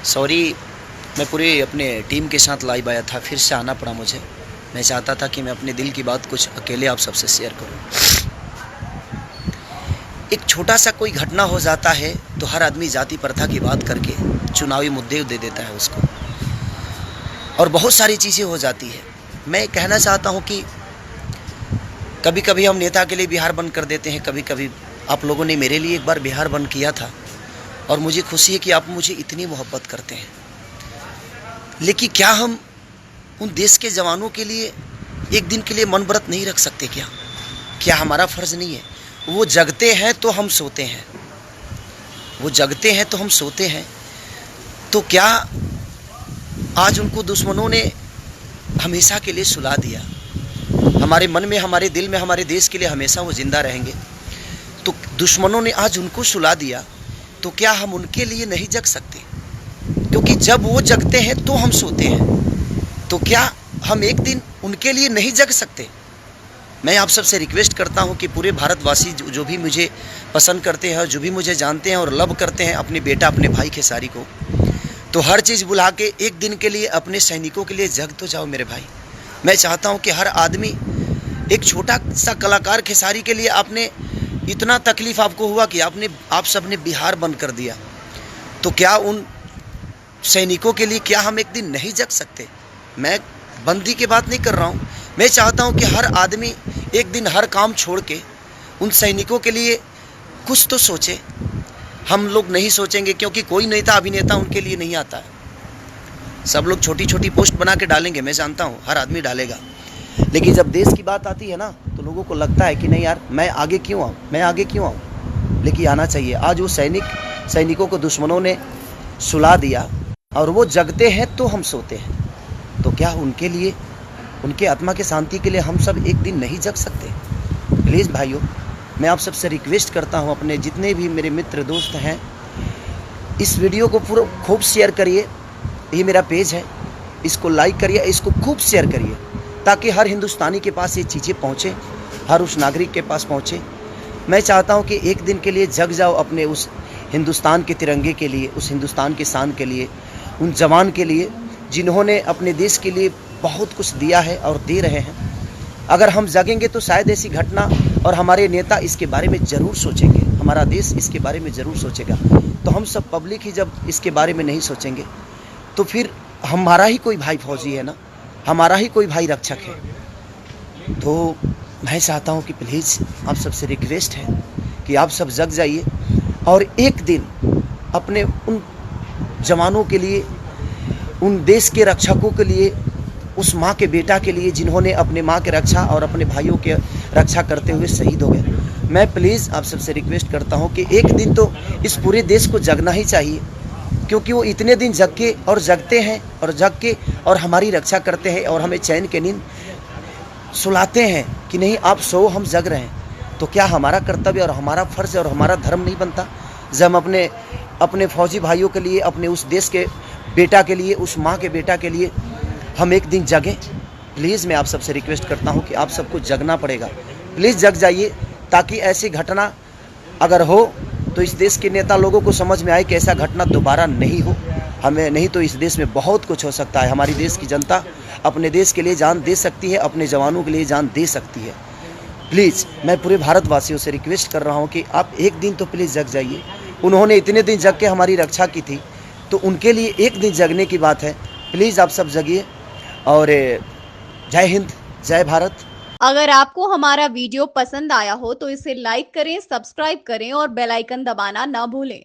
Sorry, मैं पूरे अपने टीम के साथ लाइव आया था, फिर से आना पड़ा मुझे। मैं चाहता था कि मैं अपने दिल की बात कुछ अकेले आप सबसे शेयर करूं। एक छोटा सा कोई घटना हो जाता है तो हर आदमी जाति प्रथा की बात करके चुनावी मुद्दे दे देता है उसको, और बहुत सारी चीज़ें हो जाती है। मैं कहना चाहता हूं कि कभी कभी हम नेता के लिए बिहार बंद कर देते हैं, कभी कभी आप लोगों ने मेरे लिए एक बार बिहार बंद किया था, और मुझे खुशी है कि आप मुझे इतनी मोहब्बत करते हैं। लेकिन क्या हम उन देश के जवानों के लिए एक दिन के लिए मन व्रत नहीं रख सकते? क्या हमारा फर्ज नहीं है? वो जगते हैं तो हम सोते हैं, वो जगते हैं तो हम सोते हैं। तो क्या आज उनको दुश्मनों ने हमेशा के लिए सुला दिया? हमारे मन में, हमारे दिल में, हमारे देश के लिए हमेशा वो जिंदा रहेंगे। तो दुश्मनों ने आज उनको सुला दिया, तो क्या हम उनके लिए नहीं जग सकते? क्योंकि जब वो जगते हैं तो हम सोते हैं, तो क्या हम एक दिन उनके लिए नहीं जग सकते? मैं आप सबसे रिक्वेस्ट करता हूं कि पूरे भारतवासी जो भी मुझे पसंद करते हैं और जो भी मुझे जानते हैं और लव करते हैं अपने बेटा, अपने भाई खेसारी को, तो हर चीज़ भुला के एक दिन के लिए अपने सैनिकों के लिए जग तो जाओ मेरे भाई। मैं चाहता हूं कि हर आदमी, एक छोटा सा कलाकार खेसारी के लिए आपने इतना तकलीफ आपको हुआ कि आप सबने बिहार बंद कर दिया, तो क्या उन सैनिकों के लिए क्या हम एक दिन नहीं जग सकते? मैं बंदी की बात नहीं कर रहा हूँ। मैं चाहता हूँ कि हर आदमी एक दिन हर काम छोड़ के उन सैनिकों के लिए कुछ तो सोचे। हम लोग नहीं सोचेंगे क्योंकि कोई नेता अभिनेता उनके लिए नहीं आता है। सब लोग छोटी छोटी पोस्ट बना के डालेंगे, मैं जानता हूँ हर आदमी डालेगा, लेकिन जब देश की बात आती है ना, तो लोगों को लगता है कि नहीं यार, मैं आगे क्यों आऊँ। लेकिन आना चाहिए। आज वो सैनिकों को दुश्मनों ने सुला दिया और वो जगते हैं तो हम सोते हैं, तो क्या उनके लिए, उनके आत्मा के शांति के लिए हम सब एक दिन नहीं जग सकते? प्लीज़ भाइयों, मैं आप सबसे रिक्वेस्ट करता हूं, अपने जितने भी मेरे मित्र दोस्त हैं, इस वीडियो को पूरा खूब शेयर करिए। ये मेरा पेज है, इसको लाइक करिए, इसको खूब शेयर करिए, ताकि हर हिंदुस्तानी के पास ये चीज़ें पहुँचे, हर उस नागरिक के पास पहुँचे। मैं चाहता हूँ कि एक दिन के लिए जग जाओ अपने उस हिंदुस्तान के तिरंगे के लिए, उस हिंदुस्तान की शान के लिए, उन जवान के लिए जिन्होंने अपने देश के लिए बहुत कुछ दिया है और दे रहे हैं। अगर हम जगेंगे तो शायद ऐसी घटना, और हमारे नेता इसके बारे में ज़रूर सोचेंगे, हमारा देश इसके बारे में ज़रूर सोचेगा। तो हम सब पब्लिक ही जब इसके बारे में नहीं सोचेंगे, तो फिर हमारा ही कोई भाई फौजी है ना, हमारा ही कोई भाई रक्षक है। तो मैं चाहता हूँ कि प्लीज़ आप सबसे रिक्वेस्ट है कि आप सब जग जाइए और एक दिन अपने उन जवानों के लिए, उन देश के रक्षकों के लिए, उस माँ के बेटा के लिए जिन्होंने अपने माँ के रक्षा और अपने भाइयों के रक्षा करते हुए शहीद हो गए। मैं प्लीज़ आप सबसे रिक्वेस्ट करता हूँ कि एक दिन तो इस पूरे देश को जगना ही चाहिए, क्योंकि वो इतने दिन जग के और जगते हैं और जग के और हमारी रक्षा करते हैं और हमें चैन के नींद सुलाते हैं कि नहीं आप सो, हम जग रहे हैं। तो क्या हमारा कर्तव्य और हमारा फर्ज और हमारा धर्म नहीं बनता जब हम अपने फौजी भाइयों के लिए, अपने उस देश के बेटा के लिए, उस माँ के बेटा के लिए हम एक दिन जगें? प्लीज़ मैं आप सबसे रिक्वेस्ट करता हूँ कि आप सबको जगना पड़ेगा। प्लीज़ जग जाइए, ताकि ऐसी घटना अगर हो तो इस देश के नेता लोगों को समझ में आए कि ऐसा घटना दोबारा नहीं हो। हमें नहीं तो इस देश में बहुत कुछ हो सकता है। हमारी देश की जनता अपने देश के लिए जान दे सकती है, अपने जवानों के लिए जान दे सकती है। प्लीज़ मैं पूरे भारतवासियों से रिक्वेस्ट कर रहा हूँ कि आप एक दिन तो प्लीज़ जग जाइए। उन्होंने इतने दिन जग के हमारी रक्षा की थी, तो उनके लिए एक दिन जगने की बात है। प्लीज़ आप सब जगिए, और जय हिंद, जय भारत। अगर आपको हमारा वीडियो पसंद आया हो तो इसे लाइक करें, सब्सक्राइब करें और बेल आइकन दबाना ना भूलें।